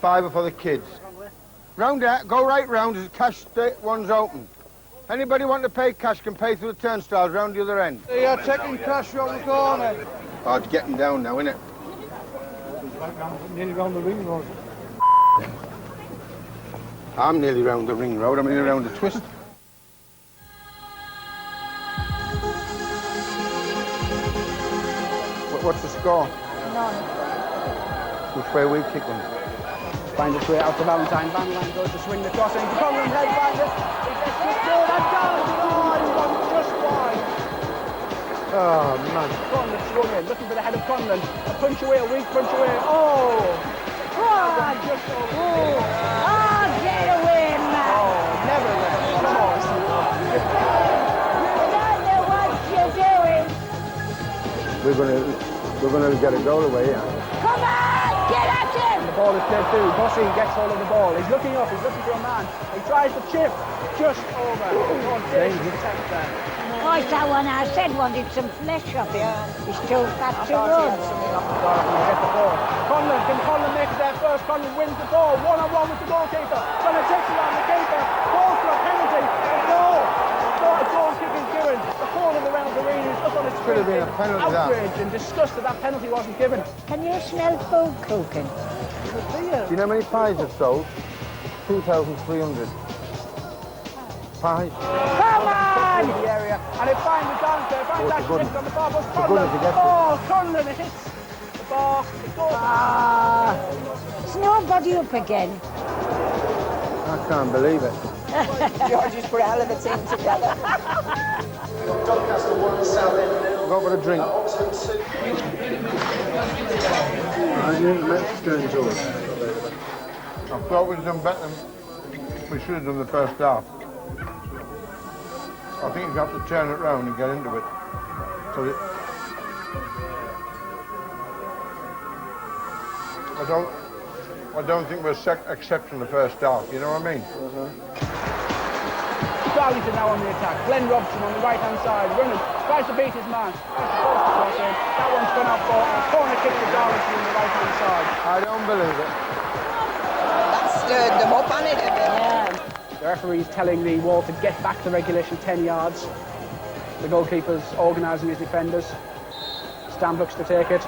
£5 for the kids. Round that, go right round, as the cash one's open. Anybody want to pay cash can pay through the turnstiles round the other end. Yeah, taking cash round the corner. Oh, it's getting down now, isn't it? Nearly round the ring road. I'm nearly round the ring road, I'm nearly round the twist. What's the score? None. Which way are we kicking? Finds its way out to Valentine. Valentine goes to swing the cross into Conlon. Head finds it. He gets it good and down. Oh, he's gone just wide. Oh, man. Conlon swung in, looking for the head of Conlon. A punch away, a weak punch away. Oh! God! Just over. Oh, get away, man! Oh, never let him come on. You don't know what you're doing. We're gonna get a goal away, yeah. Come on, get at him! The ball is played through. Bossy gets hold of the ball. He's looking up. He's looking for a man. He tries to chip. Just over. Protect there. Oh, it's that one I said wanted some flesh off him. He's too fat to run. Conlon, can Conlon make it there first? Conlon wins the ball. One-on-one with the goalkeeper. Conlon takes it on the keeper. Goal for a penalty. No! A goal kick is given. The whole of the Reynolds Arena is up on its feet. Could have been a penalty, that. Outrage and disgust that that penalty wasn't given. Can you smell food cooking? Do you know how many pies have sold? 2,300. Pies. Come on! The area, and it finds the Donster. It finds that shift on the bar. But Conlon, Conlon, it hits the bar. It goes. It's nobody up again. I can't believe it. Georgie's put a hell of a team together. Go for a drink. I didn't Mexican George. I thought we'd done better than we should have done the first half. I think you have to turn it round and get into it. So I don't think we're exceptional the first half, you know what I mean? Darlington now on the attack. Glenn Robson on the right-hand side, running, tries to beat his man. That one's gone out for a corner kick to Darlington on the right-hand side. I don't believe it. That stirred them up, hasn't it? Yeah. The referee's telling the Wall to get back to regulation 10 yards. The goalkeeper's organising his defenders. Stam looks to take it,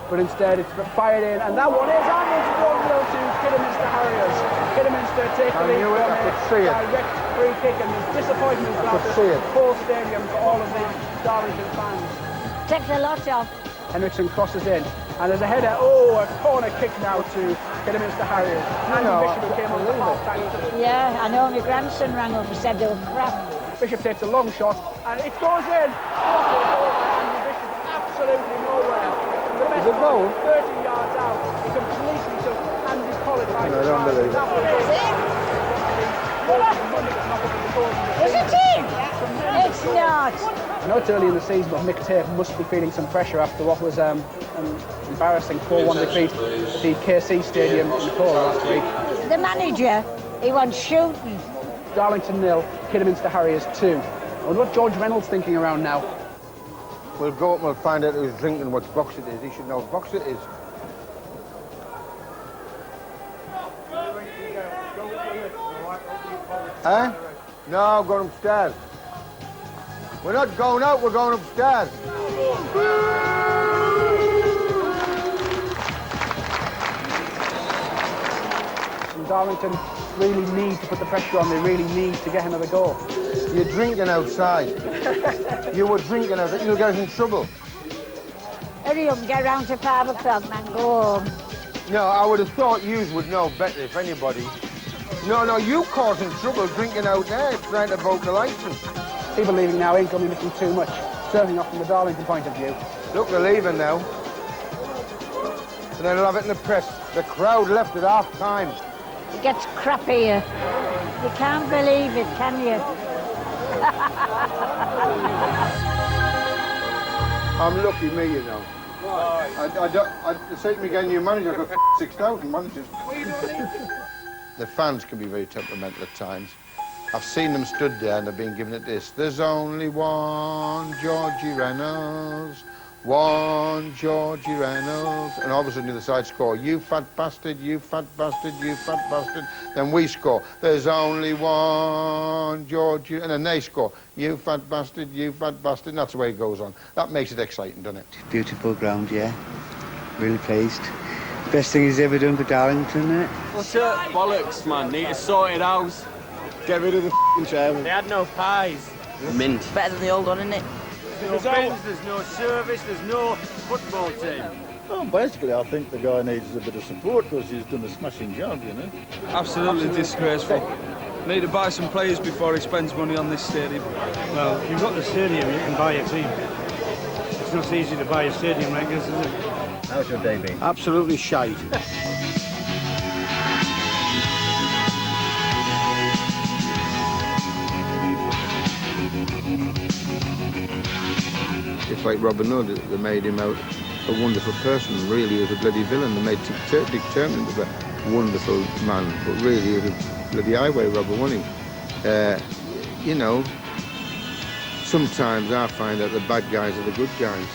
but instead it's fired in, and that one is, and it's 1-0 to Kidderminster Harriers. Kidderminster take the lead from a direct free kick, and there's disappointment throughout the whole stadium for all of the Darlington fans. Take the lot off. Henriksen crosses in, and there's a header. Oh, a corner kick now to Kidderminster Harriers. Andy Bishop who came on the half back. Yeah, I know my grandson rang up and said they were crap. Bishop takes a long shot, and it goes in. Andy Bishop absolutely nowhere. The best goal 30 yards out. He completely took Andy Collins by the unbelievable. That Is it in? It's not. I know it's early in the season, but Mick Tate must be feeling some pressure after what was an embarrassing 4-1 defeat at the KC Stadium in Cole last week. The manager, he wants shooting. Darlington 0, Kidderminster Harriers 2. I wonder what George Reynolds thinking around now. We'll go up and we'll find out who's drinking what box it is. He should know what box it is. Huh? No, go upstairs. We're not going out, we're going upstairs. And Darlington really need to put the pressure on. They really need to get another goal. You're drinking outside. You were drinking outside. You'll get us in trouble. Hurry up, get round to 5 o'clock, man, go home. No, I would have thought you would know better if anybody. No, you causing trouble drinking out there, trying to vote the license. People leaving now ain't going to be missing too much, certainly not from the Darlington point of view. Look, they're leaving now. And then they'll have it in the press. The crowd left at half-time. It gets crap here. You can't believe it, can you? I'm lucky me, you know. I say to me, getting new manager, I've got 6,000 managers. The fans can be very temperamental at times. I've seen them stood there and they've been giving it this. There's only one Georgie Reynolds, 1, Georgie Reynolds, and all of a sudden the other side score, you fat bastard, you fat bastard, you fat bastard. Then we score, there's only 1, Georgie, and then they score, you fat bastard, you fat bastard, and that's the way it goes on. That makes it exciting, doesn't it? Beautiful ground, yeah. Really pleased. Best thing he's ever done for Darlington, isn't it? What's up? Bollocks, man. Need to sort it out. Get rid of the f***ing chairman. They had no pies. Mint. Better than the old one, isn't it? There's no bins, there's no service, there's no football team. Well, basically, I think the guy needs a bit of support because he's done a smashing job, you know. Absolutely disgraceful. Need to buy some players before he spends money on this stadium. Well, if you've got the stadium, you can buy a team. It's not easy to buy a stadium like this, is it? How's your day been? Absolutely shite. It's like Robin Hood, they made him out a wonderful person, really he was a bloody villain. They made Dick Turner into a wonderful man, but really he was a bloody highway robber, wasn't he? You know, sometimes I find that the bad guys are the good guys.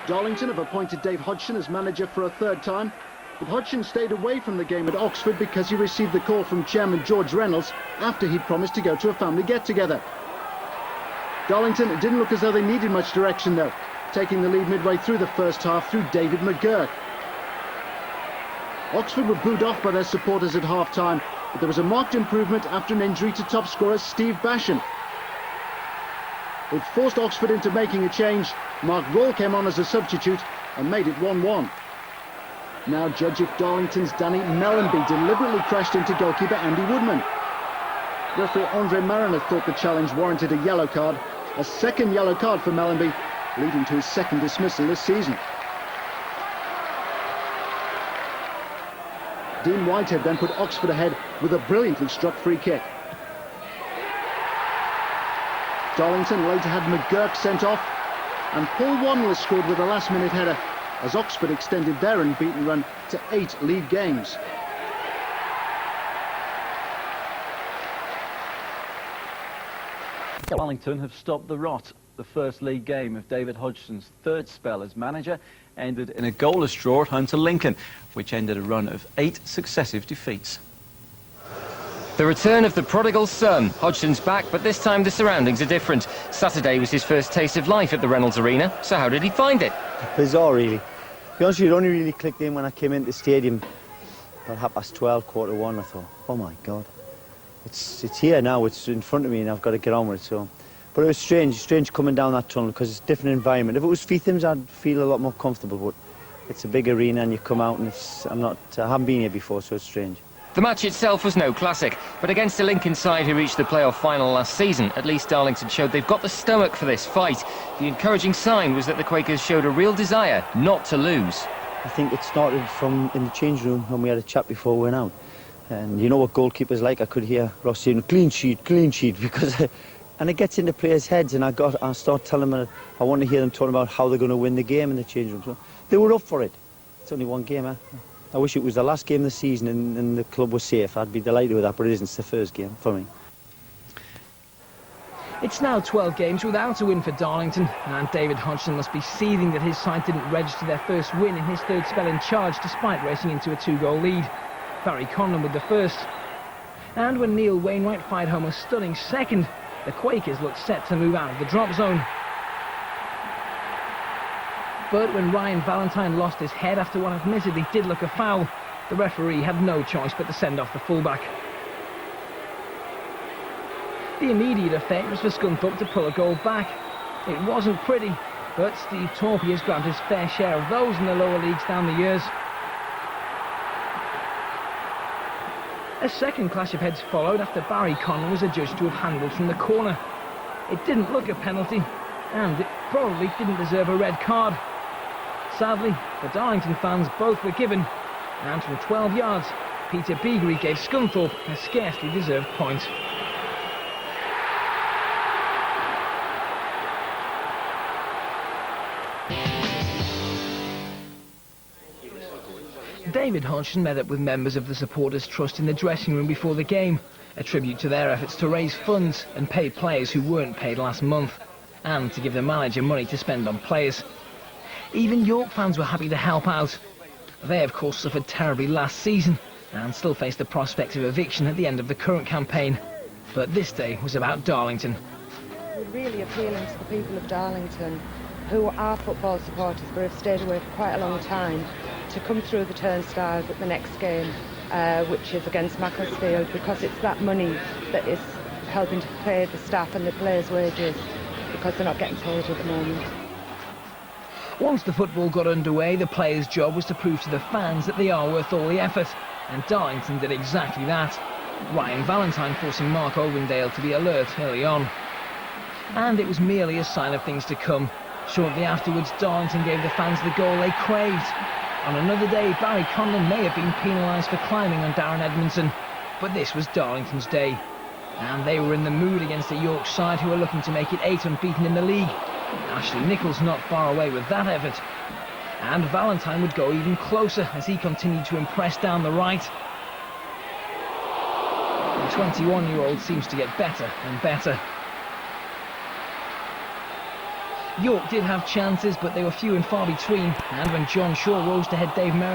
Darlington have appointed Dave Hodgson as manager for a third time, but Hodgson stayed away from the game at Oxford because he received the call from chairman George Reynolds after he'd promised to go to a family get-together. Darlington didn't look as though they needed much direction though, taking the lead midway through the first half through David McGurk. Oxford were booed off by their supporters at half-time, but there was a marked improvement after an injury to top scorer Steve Bashan. It forced Oxford into making a change. Mark Rawle came on as a substitute and made it 1-1. Now judge if Darlington's Danny Mellenby deliberately crashed into goalkeeper Andy Woodman. Referee Andre Mariner thought the challenge warranted a yellow card. A second yellow card for Mellenby, leading to his second dismissal this season. Dean Whitehead then put Oxford ahead with a brilliantly struck free kick. Darlington later had McGurk sent off, and Paul Wanless scored with a last-minute header as Oxford extended their unbeaten run to 8 league games. Darlington have stopped the rot. The first league game of David Hodgson's third spell as manager ended in a goalless draw at home to Lincoln, which ended a run of 8 successive defeats. The return of the prodigal son. Hodgson's back, but this time the surroundings are different. Saturday was his first taste of life at the Reynolds Arena, so how did he find it? Bizarre, really. To be honest with you, it only really clicked in when I came into the stadium about 12:15, 1:15. I thought, oh my God, it's here now, it's in front of me and I've got to get on with it. So, but it was strange coming down that tunnel because it's a different environment. If it was Feethams, I'd feel a lot more comfortable, but it's a big arena and you come out and I haven't been here before, so it's strange. The match itself was no classic, but against a Lincoln side who reached the playoff final last season, at least Darlington showed they've got the stomach for this fight. The encouraging sign was that the Quakers showed a real desire not to lose. I think it started from in the change room when we had a chat before we went out. And you know what goalkeepers like, I could hear Ross saying, clean sheet, because... and it gets into players' heads, and I start telling them, I want to hear them talking about how they're going to win the game in the change room. So they were up for it. It's only one game, I wish it was the last game of the season and the club was safe. I'd be delighted with that, but it isn't. It's the first game for me. It's now 12 games without a win for Darlington, and David Hodgson must be seething that his side didn't register their first win in his third spell in charge despite racing into a 2-goal lead. Barry Conlon with the first. And when Neil Wainwright fired home a stunning second, the Quakers looked set to move out of the drop zone. But when Ryan Valentine lost his head after what admittedly did look a foul, the referee had no choice but to send off the fullback. The immediate effect was for Scunthorpe to pull a goal back. It wasn't pretty, but Steve Torpey has grabbed his fair share of those in the lower leagues down the years. A second clash of heads followed after Barry Conlon was adjudged to have handled from the corner. It didn't look a penalty, and it probably didn't deserve a red card. Sadly, the Darlington fans both were given, and from 12 yards, Peter Beagrie gave Scunthorpe a scarcely deserved point. David Hodgson met up with members of the supporters' trust in the dressing room before the game, a tribute to their efforts to raise funds and pay players who weren't paid last month. and to give the manager money to spend on players. Even York fans were happy to help out. They, of course, suffered terribly last season and still face the prospect of eviction at the end of the current campaign. But this day was about Darlington. We're really appealing to the people of Darlington, who are football supporters but have stayed away for quite a long time, to come through the turnstiles at the next game, which is against Macclesfield, because it's that money that is helping to pay the staff and the players' wages, because they're not getting paid at the moment. Once the football got underway, the players' job was to prove to the fans that they are worth all the effort, and Darlington did exactly that. Ryan Valentine forcing Mark Ovendale to be alert early on. And it was merely a sign of things to come. Shortly afterwards, Darlington gave the fans the goal they craved. On another day, Barry Conlon may have been penalised for climbing on Darren Edmondson, but this was Darlington's day. And they were in the mood against a York side who were looking to make it 8 unbeaten in the league. Ashley Nichols not far away with that effort. And Valentine would go even closer as he continued to impress down the right. The 21-year-old seems to get better and better. York did have chances, but they were few and far between, and when John Shaw rose to head Dave Merritt